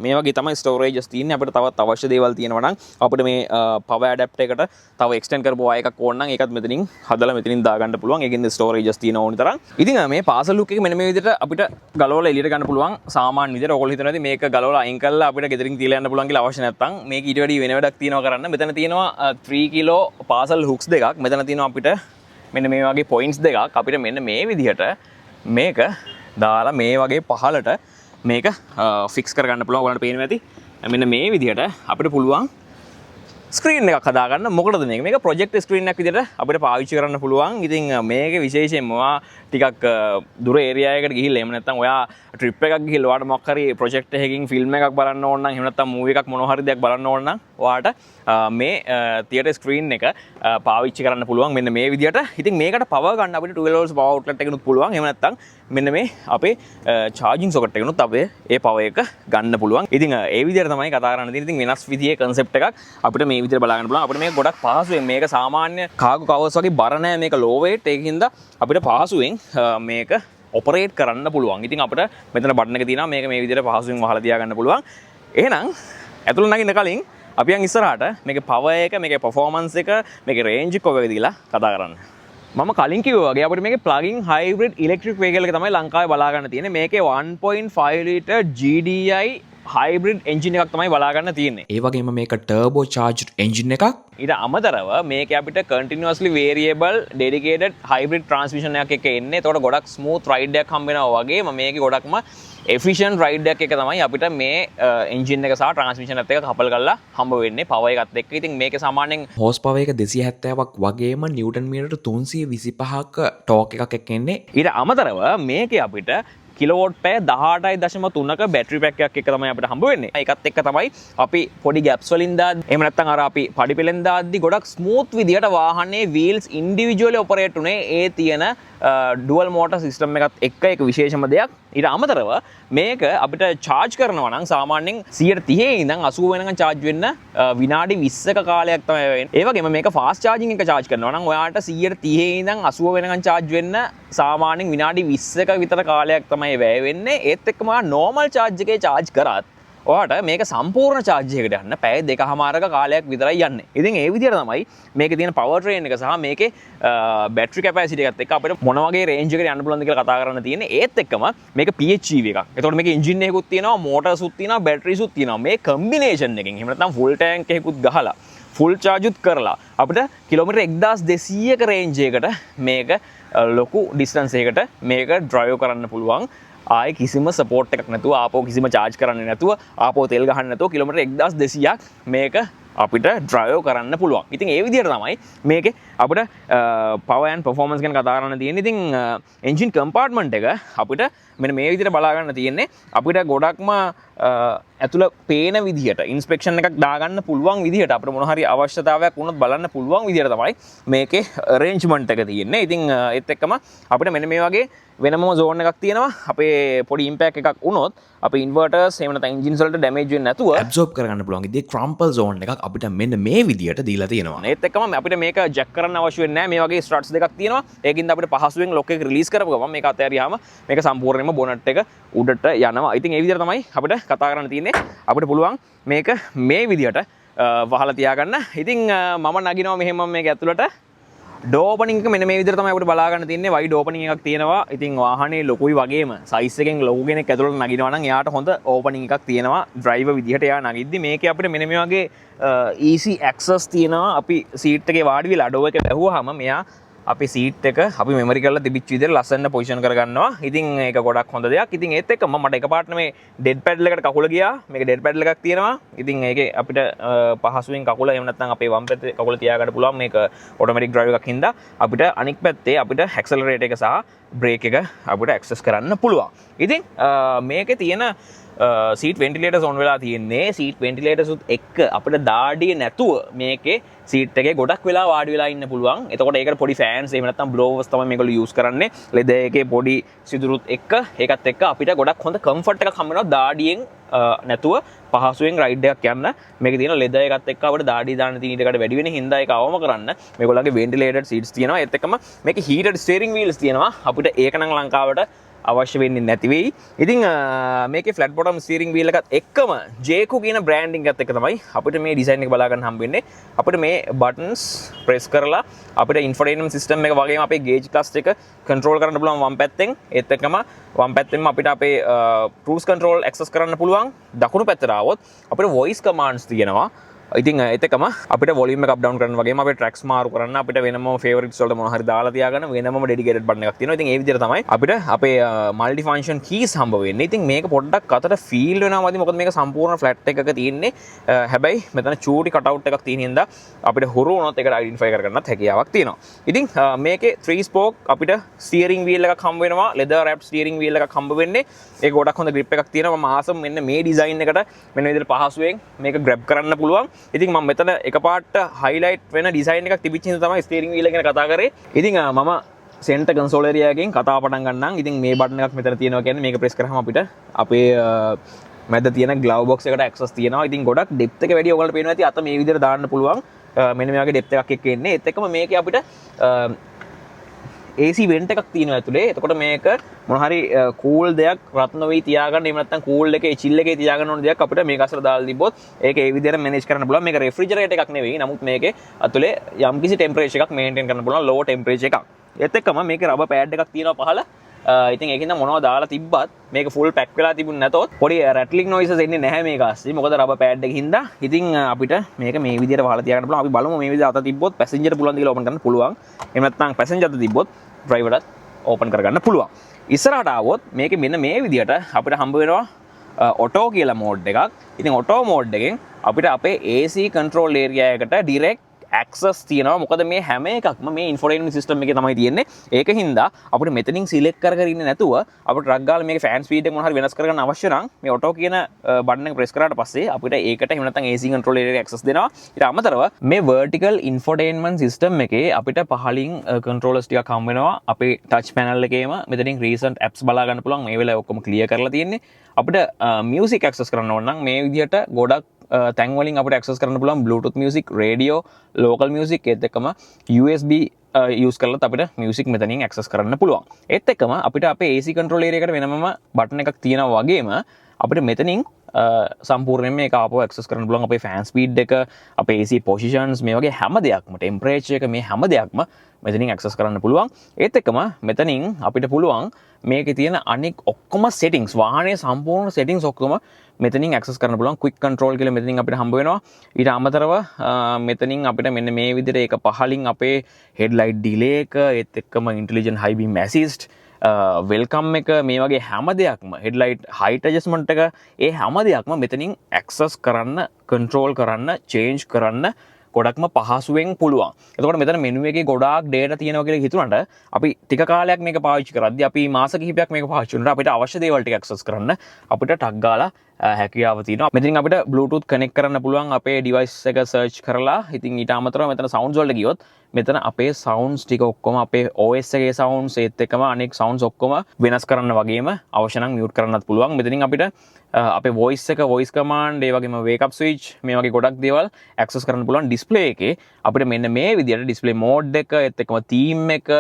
මේ වගේ තමයි ස්ටෝරේජස් තියෙන්නේ. අපිට තවත් අවශ්‍ය දේවල් තියෙනවා නම් අපිට මේ පවර් ඇඩැප්ටර් එකට තව එක්ස්ටෙන්ඩ් කරපු වයර් එකක් ඕන නම් ඒකත් මෙතනින් හදලා මෙතනින් දාගන්න පුළුවන්. ඒකෙන්ද ස්ටෝරේජස් තියෙන ඕනි තරම්. ඉතින් මේ පාසල් ලුක් එක මෙන්න මේ විදිහට අපිට ගලවලා එළියට ගන්න පුළුවන්. සාමාන්‍ය විදිහට ඔයගොල්ලෝ හිතනවාද මේක ගලවලා අයින් කරලා අපිට ගෙදරින් තියලා යන්න පුළුවන් කියලා අවශ්‍ය නැත්නම් මේක ඊට වැඩි වෙන වැඩක් තියෙනවා කරන්න. මෙතන තියෙනවා 3 කිලෝ පාසල් හුක්ස් දෙකක්. මෙතන තියෙනවා අපිට මෙන්න මේ වගේ පොයින්ට්ස් දෙකක් අපිට මෙන්න මේ විදිහට මේක දාලා මේ වගේ පහලට මේක ෆික්ස් කරගන්න පුළුවන්. ඔයාලට පේනවා ඇති. මෙන්න මේ විදිහට අපිට පුළුවන් ස්ක්‍රීන් එකක් හදාගන්න. මොකටද මේක? මේක ප්‍රොජෙක්ට් ස්ක්‍රීන් එකක් විදිහට අපිට පාවිච්චි කරන්න පුළුවන්. ඉතින් මේකේ විශේෂයෙන්ම ඔයා ටිකක් දුර ඒරියා එකකට ගිහිල්ලා එහෙම නැත්නම් ඔයා ට්‍රිප් එකක් ගිහිල්ලා ඔයාට මොකක් හරි ප්‍රොජෙක්ට් එකකින් ෆිල්ම් එකක් බලන්න ඕන නම් එහෙම නැත්නම් මූවි එකක් මොනවා හරි දෙයක් බලන්න ඕන නම් ඔයාට මේ තියටර් ස්ක්‍රීන් එක පාවිච්චි කරන්න පුළුවන් මෙන්න මේ විදිහට. ඉතින් මේකට පවර් ගන්න අපිට 12 volts power outlet එකනුත් පුළුවන්. එහෙම නැත්නම් මෙන්න මේ අපේ charging socket එකනුත් අපේ ඒ පවර් එක ගන්න පුළුවන්. ඉතින් ඒ විදිහට තමයි කතා කරන්න තියෙන්නේ. ඉතින් වෙනස් විදිහේ concept එකක් අපිට මේ විදිහට බලා ගන්න පුළුවන්. අපිට මේක ගොඩක් පහසුවෙන් මේක සාමාන්‍ය cargo covers වගේ බර නැහැ. මේක low weight ඒකින්ද අපිට පහසුවෙන් මේක ඔපරේට් කරන්න පුළුවන්. ඉතින් අපිට මෙතන බටන් එක තියෙනවා. මේක මේ විදිහට පහසුවෙන් වහලා තියා ගන්න පුළුවන්. එහෙනම් ඇතුළ නගින්න කලින් අපි යන් ඉස්සරහට මේකේ පවර් එක, මේකේ performance එක, මේකේ range එක කොහොමද කියලා කතා කරන්න. මම කලින් කිව්වා වගේ අපිට මේකේ plug-in hybrid electric vehicle එක තමයි ලංකාවේ බලා ගන්න තියෙන්නේ. මේකේ 1.5 liter GDI hybrid engine එකක් තමයි බලා ගන්න තියෙන්නේ. ඒ වගේම මේක turbo charged engine එකක්. ඊට අමතරව මේක අපිට continuously variable dedicated hybrid transmission එකක් එක්ක එන්නේ. ඒතකොට ගොඩක් smooth ride එකක් හම්බ වෙනවා වගේම මේකේ ගොඩක්ම efficient ride එකක් එක තමයි අපිට මේ engine එක සහ transmission එකත් එක්ක couple කරලා හම්බ වෙන්නේ power එකත් එක්ක. ඉතින් මේකේ සාමාන්‍යයෙන් horsepower එක 270ක් වගේම newton meter 325ක torque එකක් එක්ක එන්නේ. ඊට අමතරව මේකේ අපිට කිලෝවොට් පැය 18.3ක බැටරි පැක් එකක් එක තමයි අපිට හම්බ වෙන්නේ. ඒකත් එක්ක තමයි අපි පොඩි ගැප්ස් වලින් දාද්දි එහෙම නැත්නම් අර අපි පඩි පෙලෙන් දාද්දි ගොඩක් ස්මූත් විදියට වාහනේ වීල්ස් ඉන්ඩිවිජුවලි ඔපරේට් උනේ ඒ තියෙන ඩුවල් මෝටර් සිස්ටම් එකත් එක්ක ඒක විශේෂම දෙයක්. ඊට අමතරව මේක අපිට charge කරනවා නම් සාමාන්‍යයෙන් 130 ඉඳන් 80 වෙනකන් charge වෙන්න විනාඩි 20ක කාලයක් තමයි වෙන්නේ. ඒ වගේම මේක fast charging එක charge කරනවා නම් ඔයාලට 130 ඉඳන් 80 වෙනකන් charge වෙන්න සාමාන්‍යයෙන් විනාඩි 20ක විතර කාලයක් තමයි වැය වෙන්නේ. ඒත් එක්කම normal charge එකේ charge කරත් ඔයාට මේක සම්පූර්ණ charge එකකට යන්න පැය 2කමාරක කාලයක් විතරයි යන්නේ. ඉතින් ඒ විදිහට තමයි මේකේ තියෙන power train එක සහ මේකේ battery capacity එකත් එක්ක අපිට මොන වගේ range එකකට යන්න පුළුවන්ද කියලා කතා කරන්න තියෙන්නේ. ඒත් එක්කම මේක PHEV එකක්. ඒතකොට මේකේ engine එකකුත් තියෙනවා, motors උත් තියෙනවා, batteries උත් තියෙනවා. මේ combination එකෙන් එහෙම නැත්නම් full tank එකකුත් ගහලා full charge උත් කරලා අපිට කිලෝමීටර් 1200ක range එකකට මේක ලොකු distance එකකට මේක drive කරන්න පුළුවන්. ආයේ කිසිම සපෝට් එකක් නැතුව ආපහු කිසිම charge කරන්නේ නැතුව ආපහු තෙල් ගහන්න නැතුව කිලෝමීටර් 1200ක් මේක අපිට drive කරන්න පුළුවන්. ඉතින් ඒ විදිහට තමයි මේකේ අපිට power and performance ගැන කතා කරන්න තියෙන්නේ. ඉතින් engine compartment එක අපිට මෙන්න මේ විදිහට බලා ගන්න තියෙන්නේ. අපිට ගොඩක්ම ඇතුළ පේන විදිහට ඉන්ස්පෙක්ෂන් එකක් දාගන්න පුළුවන් විදිහට අපිට මොන හරි අවශ්‍යතාවයක් වුණොත් බලන්න පුළුවන් විදිහට තමයි මේකේ arrangement එක තියෙන්නේ. ඉතින් ඒත් එක්කම අපිට මෙන්න මේ වගේ වෙනම zone එකක් තියෙනවා. අපේ පොඩි impact එකක් වුණොත් අපේ inverters එහෙම නැත්නම් engines වලට damage වෙන්නේ නැතුව ඇබ්සෝබ් කරගන්න පුළුවන් ඉතින් crumple zone එකක් අපිට මෙන්න මේ විදියට දීලා තියෙනවා. ඒත් එක්කම අපිට මේක jack කරන්න අවශ්‍ය වෙන්නේ නැහැ. මේ වගේ struts දෙකක් තියෙනවා. ඒකින්ද අපිට පහසුවෙන් lock එක release කරපු ගමන් මේක අතහැරියාම මේක සම්පූර්ණයෙන්ම bonnet එක උඩට යනවා. ඉතින් ඒ විදිහට තමයි අපිට කතා කරන්න තියෙන්නේ. අපිට පුළුවන් මේක මේ විදිහට වහලා තියාගන්න. ඉතින් මම නගිනවා මෙහෙම මේක ඇතුළට ඩෝ ඕපනින් එක මෙන්න මේ විදිහට තමයි අපිට බලා ගන්න තියෙන්නේ. වයිඩ් ඕපනින් එකක් තියෙනවා. ඉතින් වාහනේ ලොකුයි වගේම සයිස් එකෙන් ලොකු කෙනෙක් ඇතුළට නගිනවා නම් එයාට හොඳ ඕපනින් එකක් තියෙනවා. ඩ්‍රයිවර් විදිහට එයා නගිද්දි මේකේ අපිට මෙන්න මේ වගේ easy access තියෙනවා. අපි සීට් එකේ වාඩි වෙලා ඩෝ එක වැහුවාම මෙයා අපි සීට් එක අපි මෙමරි කරලා තිබිච්ච විදිහට ලස්සන පොසිෂන් කරගන්නවා. ඉතින් ඒක ගොඩක් හොඳ දෙයක්. ඉතින් ඒත් එක්කම මට එකපාරට මේ ඩෙඩ් පැඩල් එකට කකුල ගියා. මේක ඩෙඩ් පැඩල් එකක් තියෙනවා. ඉතින් ඒකේ අපිට පහසුවෙන් කකුල එහෙම නැත්නම් අපේ වම් පැත්තේ කකුල තියාගන්න පුළුවන්. මේක ඔටෝමැටික් ඩ්‍රයිව් එකක් හින්දා අපිට අනික් පැත්තේ අපිට ඇක්සලරේටර් එක සහ බ්‍රේක් එක අපිට ඇක්සස් කරන්න පුළුවන්. ඉතින් මේකේ තියෙන සීට් වෙන්ටිලේටර්ස් ඔන් වෙලා තියෙන්නේ. සීට් වෙන්ටිලේටර්ස් උත් එක්ක අපිට දාඩිය නැතුව මේකේ සීට් එකේ ගොඩක් වෙලා වාඩි වෙලා ඉන්න පුළුවන්. එතකොට ඒකට පොඩි ෆෑන්ස් එහෙම නැත්නම් බ්ලෝවර්ස් තමයි මේගොල්ලෝ යූස් කරන්නේ. ලෙදර් එකේ පොඩි සිදුරුත් එක්ක ඒකත් එක්ක අපිට ගොඩක් හොඳ කම්ෆර්ට් එකක් හම්බ වෙනවා දාඩියෙන් නැතුව පහසුවෙන් රයිඩ් එකක් යන්න. මේකේ තියෙන ලෙදර් එකත් එක්ක අපිට දාඩිය දාන්න තියෙන ඊටකට වැඩි වෙන හින්දා ඒක අවම කරන්න මේගොල්ලන්ගේ වෙන්ටිලේටඩ් සීට්ස් තියෙනවා. ඒත් එක්කම මේකේ හීටඩ් ස්ටියරින් වීල්ස් තියෙනවා. අපිට ඒක නම් ලංකාවට අවශ්‍ය වෙන්නේ නැති වෙයි. ඉතින් මේකේ ෆ්ලැට් බොටම් ස්ටියරින් වීල් එකත් එක්කම ජේකෝ කියන බ්‍රෑන්ඩින් එකත් එක්ක තමයි අපිට මේ ඩිසයින් එක බලා ගන්න හම්බ වෙන්නේ. අපිට මේ බටන්ස් ප්‍රෙස් කරලා අපිට ඉන්ෆෝටේන්මන්ට් සිස්ටම් එක වගේම අපේ ගේජ් ක්ලස්ටර් එක කන්ට්‍රෝල් කරන්න පුළුවන් වම් පැත්තෙන්. ඒත් එක්කම වම් පැත්තෙන්ම අපිට අපේ cruise control access කරන්න පුළුවන්. දකුණු පැත්තට ආවොත් අපිට voice commands තියෙනවා. ඉතින් ඒකම අපිට වොලියුම් එක අප් ඩවුන් කරන්න වගේම අපේ ට්‍රැක්ස් මාරු කරන්න අපිට වෙනම ෆේවරිට්ස් වලට මොනවා හරි දාලා තියාගන්න වෙනම ඩෙඩිකේටඩ් බටන් එකක් තියෙනවා. ඉතින් ඒ විදිහට තමයි අපිට අපේ মাল্ටි ෆන්ක්ෂන් කීස් හම්බ වෙන්නේ. ඉතින් මේක පොඩ්ඩක් අතට ෆීල් වෙනවා වගේ මොකද මේක සම්පූර්ණ ෆ්ලැට් එකක තියෙන්නේ. හැබැයි මෙතන චූටි කට් අවුට් එකක් තියෙන හින්දා අපිට හුරු වුණොත් ඒකට අයිඩෙන්ටිෆයි කරගන්නත් හැකියාවක් තියෙනවා. ඉතින් මේකේ 3 ස්පෝක් අපිට ස්ටියරින් වීල් එකක් හම්බ වෙනවා. ලෙදර් රැප්ඩ් ස්ටියරින් වීල් එකක් හම්බ වෙන්නේ. ඒක ගොඩක් හොඳ grip එකක් තියෙනවා. මම ආසම මෙන්න මේ ඩිසයින් එකට මෙන්න විදිහට පහසුවෙන් මේක grab කරන්න පුළුවන්. ඉතින් මම මෙතන එකපාරට highlight වෙන ඩිසයින් එකක් තිබිච්ච හින්දා තමයි ස්ටියරින් වීල් එක ගැන කතා කරේ. ඉතින් මම සෙන්ටර් කන්සෝල් ඒරියා එකෙන් කතාව පටන් ගන්නම්. ඉතින් මේ බටන් එකක් මෙතන තියෙනවා කියන්නේ මේක ප්‍රෙස් කරාම අපිට අපේ මැද තියෙන ග්ලව් බොක්ස් එකට ඇක්සස් තියෙනවා. ඉතින් ගොඩක් ඩෙප්ත් එක වැඩි ඔයගොල්ලෝ පේනවා ඇති අත මේ විදිහට දාන්න පුළුවන්. මෙන්න මේ වගේ ඩෙප්ත් එකක් එක්ක එන්නේ. ඒත් එක්කම මේකේ අපිට AC වෙන්ට් එකක් තියෙනවා ඇතුලේ. එතකොට මේක මොන හරි කූල් දෙයක් රත් නොවි තියාගන්න එහෙම නැත්නම් කූල් එකේ චිල් එකේ තියාගන්න ඕන දෙයක් අපිට මේක අසල දාලා තිබ්බොත් ඒක ඒ විදිහට මැනේජ් කරන්න පුළුවන්. මේක රෙෆ්‍රිජරේටර් එකක් නෙවෙයි. නමුත් මේකේ ඇතුලේ යම්කිසි ටෙම්පරේචර් එකක් මේන්ටේන් කරන්න පුළුවන් ලෝ ටෙම්පරේචර් එකක්. ඒත් එක්කම මේකේ රබර් පෑඩ් එකක් තියෙනවා පහළ. ඉතින් ඒකින්ද මොනවද දාලා තිබ්බත් මේක ෆුල් පැක් වෙලා තිබුණ නැතොත් පොඩි රැට්ලිං නොයිසස් එන්නේ නැහැ මේක ASCII. මොකද රබර් පෑඩ් එකකින් හින්දා. ඉතින් අපිට මේක මේ විදිහට වහලා තියාගන්න පුළුවන්. අපි බලමු මේ විදිහට අත තිබ්බොත් පැසෙන්ජර් පුළුවන් ද කියලා ඕපන් කරන්න පුළුවන්. එහෙම නැත්නම් පැසෙන්ජර් අත තිබ්බොත් ඩ්‍රයිවර්ටත් ඕපන් කරගන්න පුළුවන්. ඉස්සරහට ආවොත් මේකේ මෙන්න මේ විදිහට අපිට හම්බ වෙනවා ඔටෝ කියලා මෝඩ් එකක්. ඉතින් ඔටෝ මෝඩ් එකෙන් අපිට අපේ AC කන්ට්‍රෝල් ඒරියා එකට ඩිරෙක්ට් ඇක්සස් තියෙනවා. මොකද මේ හැම එකක්ම මේ ඉන්ෆෝටේන්මන්ට් සිස්ටම් එකේ තමයි තියෙන්නේ. ඒක හින්දා අපිට මෙතනින් සිලෙක්ට් කර කර ඉන්නේ නැතුව අපිට ට්‍රක් ගාලා මේකේ ෆෑන් ස්පීඩ් එක මොනවා හරි වෙනස් කරගන්න අවශ්‍ය නම් මේ ඔටෝ කියන බටන් එක ප්‍රෙස් කරාට පස්සේ අපිට ඒකට එහෙම නැත්නම් AC කන්ට්‍රෝල් ඒරියා ඇක්සස් දෙනවා. ඊට අමතරව මේ vertical infotainment system එකේ අපිට පහලින් කන්ට්‍රෝලර්ස් ටිකක් හම් වෙනවා. අපේ ටච් පැනල් එකේම මෙතනින් recent apps බලා ගන්න පුළුවන්. මේ වෙලාවේ ඔක්කොම ක්ලියර් කරලා තියෙන්නේ. අපිට music access කරන්න ඕන නම් මේ විදිහට ගොඩක් තැන්වලින් අපිට access කරන්න පුළුවන් Bluetooth music, radio, local music ඒත් එක්කම USB use කරලා අපිට music මෙතනින් access කරන්න පුළුවන්. ඒත් එක්කම අපිට අපේ AC control area එකට වෙනමම බටන් එකක් තියෙනවා වගේම අපිට මෙතනින් සම්පූර්ණයෙන්ම මේක ආපහු access කරන්න පුළුවන්. අපේ fan speed එක, අපේ AC positions මේ වගේ හැම දෙයක්ම, temperature එක මේ හැම දෙයක්ම මෙතනින් access කරන්න පුළුවන්. ඒත් එක්කම මෙතනින් අපිට පුළුවන් මේකේ තියෙන අනික් ඔක්කොම settings, වාහනයේ සම්පූර්ණ settings ඔක්කොම මෙතනින් access කරන්න පුළුවන්. quick control කියලා මෙතනින් අපිට හම්බ වෙනවා. ඊට අමතරව මෙතනින් අපිට මෙන්න මේ විදිහට ඒක පහලින් අපේ headlight delay එක, ඒත් එක්කම intelligent high beam assist, welcome එක මේ වගේ හැම දෙයක්ම headlight height adjustment එක ඒ හැම දෙයක්ම මෙතනින් access කරන්න, control කරන්න, change කරන්න ගොඩක්ම පහසුවෙන් පුළුවන්. එතකොට මෙතන මෙනු එකේ ගොඩාක් data තියෙනවා කියලා හිතුනට අපි ටික කාලයක් මේක පාවිච්චි කරද්දී අපි මාස කිහිපයක් මේක පාවිච්චි කරනකොට අපිට අවශ්‍ය දේවල් ටික access කරන්න අපිට ටක් ගාලා හැකියාව තියෙනවා. මෙතනින් අපිට Bluetooth connect කරන්න පුළුවන් අපේ device එක search කරලා. ඉතින් ඊට අමතරව මෙතන sounds වලට ගියොත් මෙතන අපේ sounds ටික ඔක්කොම අපේ OS එකේ sounds ඒත් එක්කම අනෙක් sounds ඔක්කොම වෙනස් කරන්න වගේම අවශ්‍ය නම් mute කරන්නත් පුළුවන්. මෙතනින් අපිට අපේ voice command ඒ වගේම wake up switch මේ වගේ ගොඩක් දේවල් access කරන්න පුළුවන්. display එකේ අපිට මෙන්න මේ විදිහට display mode එක ඒත් එක්කම theme එක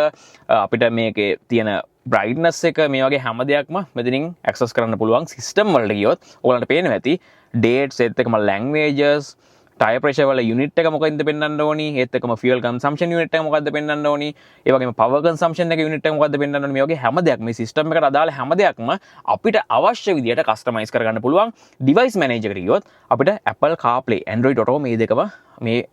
අපිට මේකේ තියෙන brightness එක මේ වගේ හැම දෙයක්ම මෙතනින් access කරන්න පුළුවන්. system වලට ගියොත් ඔයාලන්ට පේනවා ඇති dates ඒත් එක්කම languages tire pressure වල unit එක මොකක්ද පෙන්වන්න ඕනි ඒත් එක්කම fuel consumption unit එක මොකක්ද පෙන්වන්න ඕනි ඒ වගේම power consumption එක unit එක මොකක්ද පෙන්වන්න ඕනි මේ වගේ හැම දෙයක් මේ system එකට අදාළ හැම දෙයක්ම අපිට අවශ්‍ය විදියට customize කරගන්න පුළුවන්. device manager එකට ගියොත් අපිට Apple CarPlay Android Auto මේ දෙකම මේ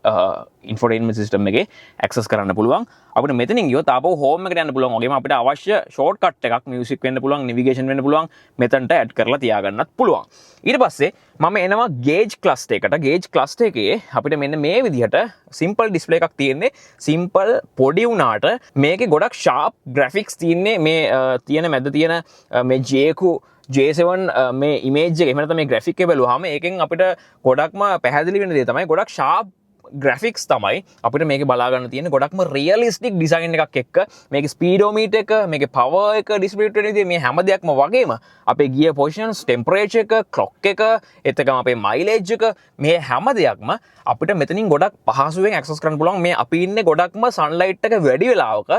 infotainment system එකේ access කරන්න පුළුවන්. අපිට මෙතනින් ගියොත් ආපහු home එකට යන්න පුළුවන්. වගේම අපිට අවශ්‍ය shortcut එකක් music වෙන්න පුළුවන්, navigation වෙන්න පුළුවන් මෙතනට add කරලා තියාගන්නත් පුළුවන්. ඊට පස්සේ මම එනවා gauge cluster එකට. gauge cluster එකේ අපිට මෙන්න මේ විදිහට simple display එකක් තියෙන්නේ. simple පොඩි වුණාට මේකේ ගොඩක් sharp graphics තියෙන්නේ. මේ තියෙන මැද තියෙන මේ J7 මේ image එක එහෙම නැත්නම් මේ graphic එක බලුවාම ඒකෙන් අපිට ගොඩක්ම පැහැදිලි වෙන දේ තමයි ගොඩක් sharp graphics තමයි අපිට මේක බලා ගන්න තියෙන. ගොඩක්ම realistic design එකක් එක්ක මේකේ speedometer එක මේකේ power එක display වෙන විදිහ මේ හැම දෙයක්ම වගේම අපේ gear positions temperature එක clock එක එතකම අපේ mileage එක මේ හැම දෙයක්ම අපිට මෙතනින් ගොඩක් පහසුවෙන් access කරන්න පුළුවන්. මේ අපි ඉන්නේ ගොඩක්ම sunlight එක වැඩි වෙලාවක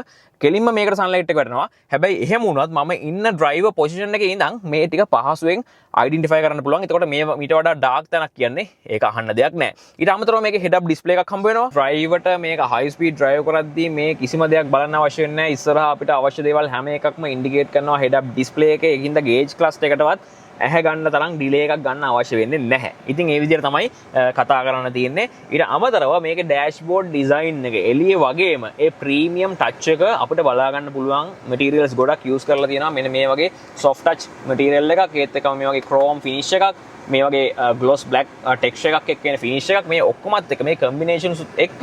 කෙලින්ම මේකට sunlight එක වැටෙනවා. හැබැයි එහෙම වුණත් මම ඉන්න driver position එකේ ඉඳන් මේ ටික පහසුවෙන් identify කරන්න පුළුවන්. එතකොට මේ ඊට වඩා dark තැනක් කියන්නේ ඒක අහන්න දෙයක් නැහැ. ඊට අමතරව මේකේ head up display එකක් හම්බ වෙනවා. driverට මේක high speed drive කරද්දී මේ කිසිම දෙයක් බලන්න අවශ්‍ය වෙන්නේ නැහැ. ඉස්සරහා අපිට අවශ්‍ය දේවල් හැම එකක්ම indicate කරනවා head up display එකේ. ඒකින්ද gauge cluster එකටවත් ඇහැ ගන්න තරම් ඩිලේ එකක් ගන්න අවශ්‍ය වෙන්නේ නැහැ. ඉතින් ඒ විදිහට තමයි කතා කරන්න තියෙන්නේ. ඊට අමතරව මේකේ dashboard design එක එළියේ වගේම ඒ premium touch එක අපිට බලා ගන්න පුළුවන් materials ගොඩක් use කරලා තියෙනවා. මෙන්න මේ වගේ soft touch material එකක් ඒත් එක්කම මේ වගේ chrome finish එකක් මේ වගේ gloss black texture එකක් එක්ක එන finish එකක් මේ ඔක්කොමත් එක්ක මේ combinations එක්ක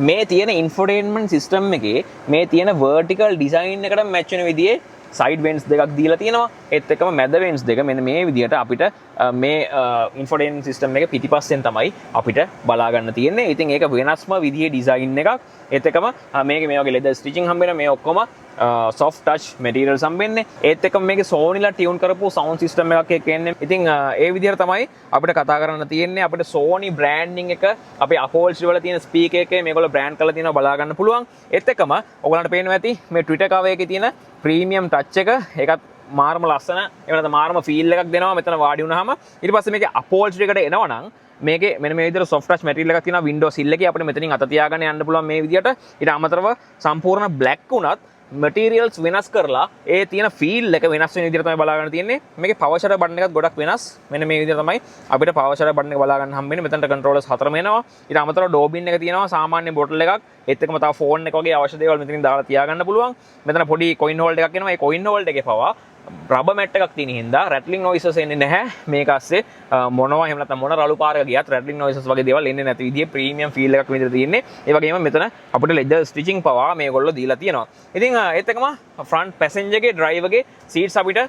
මේ තියෙන infotainment system එකේ මේ තියෙන vertical design එකට match වෙන විදිහේ side vents දෙකක් දීලා තියෙනවා. ඒත් එක්කම මැද vents දෙක මෙන්න මේ විදිහට අපිට මේ infotainment system එකේ පිටිපස්සෙන් තමයි අපිට බලා ගන්න තියෙන්නේ. ඉතින් ඒක වෙනස්ම විදිහේ design එකක්. ඒත් එක්කම මේකේ මේ වගේ leather stitching හම්බ වෙන මේ ඔක්කොම soft touch materials හම්බෙන්නේ. ඒත් එක්කම මේකේ Sony ලා tune කරපු sound system එකක් එක්ක එන්නේ. ඉතින් ඒ විදිහට තමයි අපිට කතා කරන්න තියෙන්නේ. අපිට Sony branding එක අපේ upholstery වල තියෙන speaker එකේ මේගොල්ලෝ brand කරලා තියෙනවා බලා ගන්න පුළුවන්. ඒත් එක්කම ඔයගලන්ට පේනවා ඇති මේ Twitter cover එකේ තියෙන premium touch එක ඒකත් මාරම ලස්සන එහෙම නැත්නම් මාරම feel එකක් දෙනවා මෙතන වාඩි වුණාම. ඊට පස්සේ මේකේ upholstery එකට එනවනම් මේකේ මෙන්න මේ විදිහට soft touch material එකක් තියෙනවා. window sill එකේ අපිට මෙතනින් අත තියාගෙන යන්න පුළුවන් මේ විදිහට. ඊට අමතරව සම්පූර්ණ black වුණත් materials වෙනස් කරලා ඒ තියෙන feel එක වෙනස් වෙන විදිහට තමයි බලා ගන්න තියෙන්නේ. මේකේ power shutter button එකත් ගොඩක් වෙනස්. මෙන්න මේ විදිහට තමයි අපිට power shutter button එක බලා ගන්න හම්බෙන්නේ. මෙතනට controllers 4ම එනවා. ඊට අමතරව door bin එක තියෙනවා. සාමාන්‍ය bottle එකක්. ඒත් එක්කම තව phone එක වගේ අවශ්‍ය දේවල් මෙතනින් දාලා තියාගන්න පුළුවන්. මෙතන පොඩි coin holder එකක් එනවා. ඒ coin holder එකේ පවා rubber mat එකක් තියෙන හින්දා rattling noises එන්නේ නැහැ. මේක ASCII මොනවා එහෙම නැත්නම් මොන රළු පාරක ගියත් rattling noises වගේ දේවල් එන්නේ නැති විදිහේ premium feel එකක් විදිහට තියෙන්නේ. ඒ වගේම මෙතන අපිට leather stitching පවා මේගොල්ලෝ දීලා තියෙනවා. ඉතින් ඒත් එක්කම front passenger එකේ driver එකේ seats අපිට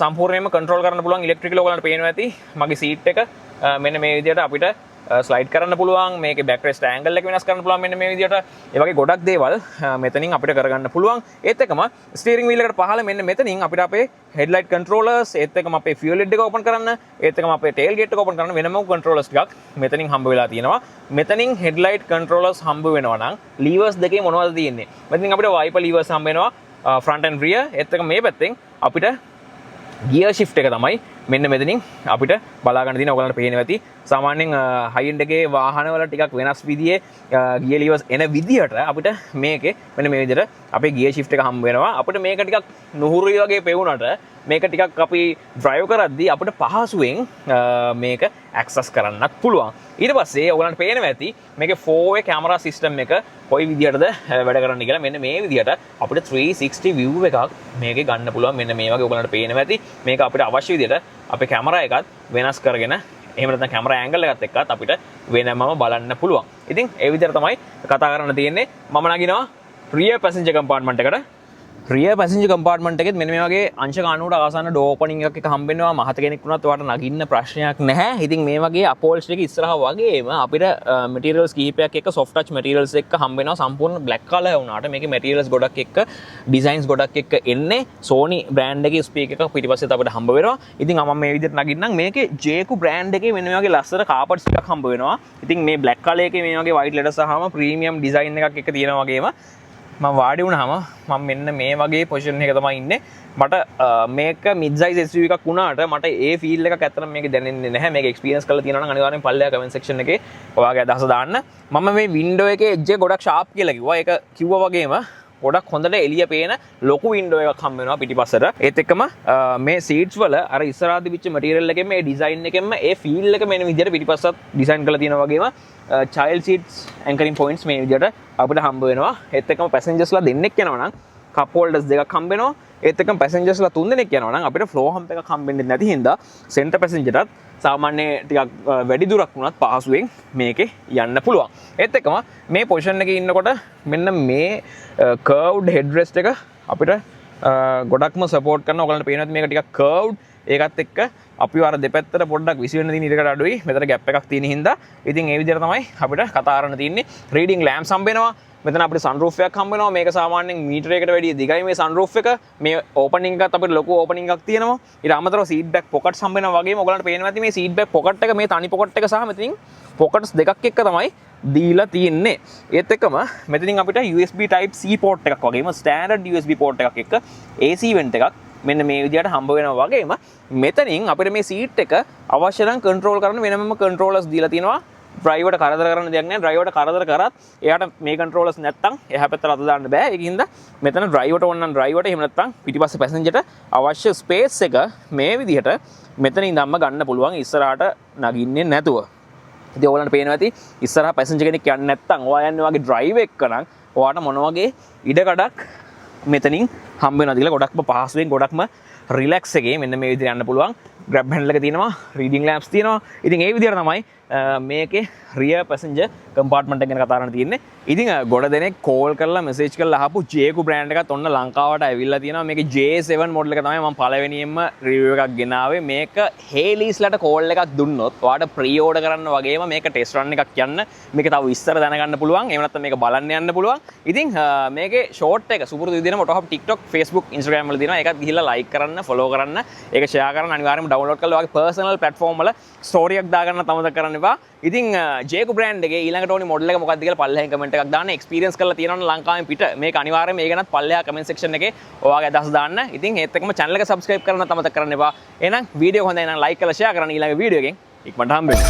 සම්පූර්ණයෙන්ම control කරන්න පුළුවන් electrical ඔයගලන්ට පේනවා ඇති. මගේ seat එක මෙන්න මේ විදිහට අපිට ස්ලයිඩ් කරන්න පුළුවන්. මේකේ බෑක් රෙස්ට් ඇන්ගල් එක වෙනස් කරන්න පුළුවන් මෙන්න මේ විදිහට. ඒ වගේ ගොඩක් දේවල් මෙතනින් අපිට කරගන්න පුළුවන්. ඒත් එක්කම ස්ටියරින් වීල් එකට පහළ මෙන්න මෙතනින් අපිට අපේ හෙඩ්ලයිට් කන්ට්‍රෝලර්ස් ඒත් එක්කම අපේ ෆියුල් හෙඩ් එක ඕපන් කරන්න ඒත් එක්කම අපේ ටේල් ගේට් එක ඕපන් කරන්න වෙනම කන්ට්‍රෝලර්ස් ටිකක් මෙතනින් හම්බ වෙලා තියෙනවා. මෙතනින් හෙඩ්ලයිට් කන්ට්‍රෝලර්ස් හම්බ වෙනවා නම් ලීවර්ස් දෙකේ මොනවද තියෙන්නේ? මෙතනින් අපිට වයිපර් ලීවර්ස් හම්බ වෙනවා ෆ්‍රන්ට් ඇන්ඩ් රියර්. ඒත් එක්කම මේ පැත්තෙන් අපිට ගියර් shift එක තමයි මෙන්න මෙතනින් අපිට බලා ගන්න තියෙන. ඔයගලන්ට පේනවා ඇති සාමාන්‍යයෙන් හයි එන්ඩ් එකේ වාහනවල ටිකක් වෙනස් විදිහේ ගියර් ලීවර්ස් එන විදිහට අපිට මේකේ මෙන්න මේ විදිහට අපේ ගියර් shift එක හම්බ වෙනවා. අපිට මේක ටිකක් නුහුරුයි වගේ පෙවුනට මේක ටිකක් අපි drive කරද්දී අපිට පහසුවෙන් මේක access කරන්නත් පුළුවන්. ඊට පස්සේ ඔයගලන්ට පේනවා ඇති මේකේ 4way camera system එක කොයි විදිහටද වැඩ කරන්නේ කියලා. මෙන්න මේ විදිහට අපිට 360 view එකක් මේකේ ගන්න පුළුවන්. මෙන්න මේ වගේ ඔයගලන්ට පේනවා ඇති මේක අපිට අවශ්‍ය විදිහට අපේ කැමරා එකත් වෙනස් කරගෙන එහෙම නැත්නම් කැමරා ඇන්ගල් එකත් එක්කත් අපිට වෙනමම බලන්න පුළුවන්. ඉතින් ඒ විදිහට තමයි කතා කරන්න තියෙන්නේ. මම නගිනවා rear passenger compartment එකට. rear passenger compartment එකෙත් මෙන්න මේ වගේ අංශක 90ට ආසන්න door opening එකක් එක හම්බ වෙනවා. මහත කෙනෙක් වුණත් ඔයාලට නගින්න ප්‍රශ්නයක් නැහැ. ඉතින් මේ වගේ upholstery එක ඉස්සරහා වගේම අපිට materials කිහිපයක් එක්ක soft touch materials එක්ක හම්බ වෙනවා. සම්පූර්ණ black color වුණාට මේකේ materials ගොඩක් එක්ක designs ගොඩක් එක්ක එන්නේ Sony brand එකේ speaker එකක් පිටිපස්සෙත් අපිට හම්බ වෙනවා. ඉතින් මම මේ විදිහට නගින්නම්. මේකේ Jayco brand එකේ මෙන්න මේ වගේ ලස්සන carpets ටිකක් හම්බ වෙනවා. ඉතින් මේ black color එකේ මේ වගේ white letters සහම premium design එකක් එක්ක තියෙනවා වගේම මම වාඩි වුණාම මම මෙන්න මේ වගේ පොසිෂන් එක තමයි ඉන්නේ. මට මේක mid size SUV එකක් වුණාට මට ඒ ෆීල් එකක් ඇත්තටම මේක දැනෙන්නේ නැහැ. මේක එක්ස්පීරියන්ස් කරලා තියෙනවා නම් අනිවාර්යෙන් පල්ලෙහා කමෙන්ට් සෙක්ෂන් එකේ ඔයාගේ අදහස දාන්න. මම මේ වින්ඩෝ එකේ එජ් එක ගොඩක් ෂාප් කියලා කිව්වා. ඒක කිව්වා වගේම ගොඩක් හොඳට එළිය පේන ලොකු වින්ඩෝ එකක් හම්බ වෙනවා පිටිපස්සට. ඒත් එක්කම මේ සීට්ස් වල අර ඉස්සරහා තිබිච්ච මැටීරියල් එකෙන් මේ ඩිසයින් එකෙන්ම ඒ ෆීල් එක මෙන්න විදිහට පිටිපස්සත් ඩිසයින් කරලා තියෙනවා වගේම child seats anchoring points මේ විදිහට අපිට හම්බ වෙනවා. ඒත් එක්කම passengers ලා දෙන්නෙක් යනවා නම් cup holders දෙකක් හම්බ වෙනවා. ඒත් එක්කම passengers ලා තුන් දෙනෙක් යනවා නම් අපිට floor hump එකක් හම්බෙන්නේ නැති හින්දා center passenger ටත් සාමාන්‍ය ටිකක් වැඩි දුරක් වුණත් පහසුවෙන් මේකේ යන්න පුළුවන්. ඒත් එක්කම මේ පොසිෂන් එකේ ඉන්නකොට මෙන්න මේ curved headrest එක අපිට ගොඩක්ම සපෝට් කරනවා. ඔයගලන්ට පේනවා මේක ටිකක් curved. ඒකත් එක්ක අපි අර දෙපැත්තට පොඩ්ඩක් විසි වෙන්න තියෙන ඉඩකට අඩුයි. මෙතන ગેප් එකක් තියෙන හින්දා ඉතින් ඒ විදිහට තමයි අපිට කතා කරන්න තියෙන්නේ. රීඩින් ලෑම්ප්ස් හම්බ වෙනවා. මෙතන අපිට sunroof එකක් හම්බ වෙනවා. මේක සාමාන්‍යයෙන් මීටර එකකට වැඩිය දිගයි මේ sunroof එක. මේ ඕපනින් එකත් අපිට ලොකු ඕපනින් එකක් තියෙනවා. ඊට අමතරව seat back pockets හම්බ වෙනවා වගේම ඔයගලන්ට පේනවා ඇති මේ seat back pocket එක මේ තනි pocket එක සහ මෙතනින් pockets දෙකක් එක්ක තමයි දීලා තියෙන්නේ. ඒත් එක්කම මෙතනින් අපිට USB type C port එකක් වගේම standard USB port එකක් එක්ක AC vent එකක් මෙන්න මේ විදිහට හම්බ වෙනවා වගේම මෙතනින් අපිට මේ සීට් එක අවශ්‍ය නම් කන්ට්‍රෝල් කරන්න වෙනම කන්ට්‍රෝලර්ස් දීලා තියෙනවා. ඩ්‍රයිවර්ට කරදර කරන්න දෙයක් නැහැ. ඩ්‍රයිවර්ට කරදර කරත් එයාට මේ කන්ට්‍රෝලර්ස් නැත්තම් එහා පැත්තට අත දාන්න බෑ. ඒකින්ද මෙතන ඩ්‍රයිවර්ට ඕන නම් ඩ්‍රයිවර්ට එහෙම නැත්තම් පිටිපස්සේ පැසෙන්ජර්ට අවශ්‍ය ස්පේස් එක මේ විදිහට මෙතන ඉඳන්ම ගන්න පුළුවන් ඉස්සරහට නගින්නේ නැතුව. ඉතින් ඔයාලන්ට පේනවා ඇති ඉස්සරහා පැසෙන්ජර් කෙනෙක් යන්නේ නැත්තම් ඔයා යන්නේ වගේ ඩ්‍රයිව් එක නම් ඔයාට මොන වගේ ඉඩකඩක් මෙතනින් හම්බ වෙනවද කියලා ගොඩක්ම පහසුවෙන් ගොඩක්ම රිලැක්ස් එකේ මෙන්න මේ විදිහට යන්න පුළුවන්. grab handle එක තියෙනවා, reading lamps තියෙනවා. ඉතින් ඒ විදිහට තමයි මේකේ rear passenger compartment එක ගැන කතා කරන්න තියෙන්නේ. ඉතින් ගොඩ දෙනෙක් කෝල් කරලා මැසේජ් කරලා අහපු Jayco brand එකත් ඔන්න ලංකාවට ඇවිල්ලා තියෙනවා. මේකේ J7 model එක තමයි මම පළවෙනියෙන්ම review එකක් ගෙනාවේ. මේක හේලිස්ලට කෝල් එකක් දුන්නොත් ඔයාලට pre order කරන්න වගේම මේක test run එකක් යන්න මේක තව විස්තර දැනගන්න පුළුවන්. එහෙම නැත්නම් මේක බලන්න යන්න පුළුවන්. ඉතින් මේකේ short එක සුපුරුදු විදිහටම Motorhub TikTok, Facebook, Instagram වල තියෙනවා. ඒකත් ගිහිල්ලා like කරන්න, follow කරන්න, ඒක share කරන්න අනිවාර්යයෙන්ම download කරලා ඔයාගේ personal platform වල story එකක් දාගන්න අමතක කරන්න එපා. ඉතින් Jayco brand එකේ ඊළඟට ඕනි මොඩල් එක මොකක්ද කියලා පල්ලෙහාන් කමෙන්ට් එකක් දාන්න. එක්ස්පීරියන්ස් කරලා තියෙනවනම් ලංකාවෙන් පිට මේක අනිවාර්යයෙන් මේ ගැනත් පල්ලෙහා කමෙන්ට් සෙක්ෂන් එකේ ඔයාගේ අදහස් දාන්න. ඉතින් ඒත් එක්කම channel එක subscribe කරන්න අමතක කරන්න එපා. එහෙනම් වීඩියෝ හොඳයි නම් like කරලා share කරන්න. ඊළඟ වීඩියෝ එකෙන් ඉක්මනට හම්බ වෙන්න.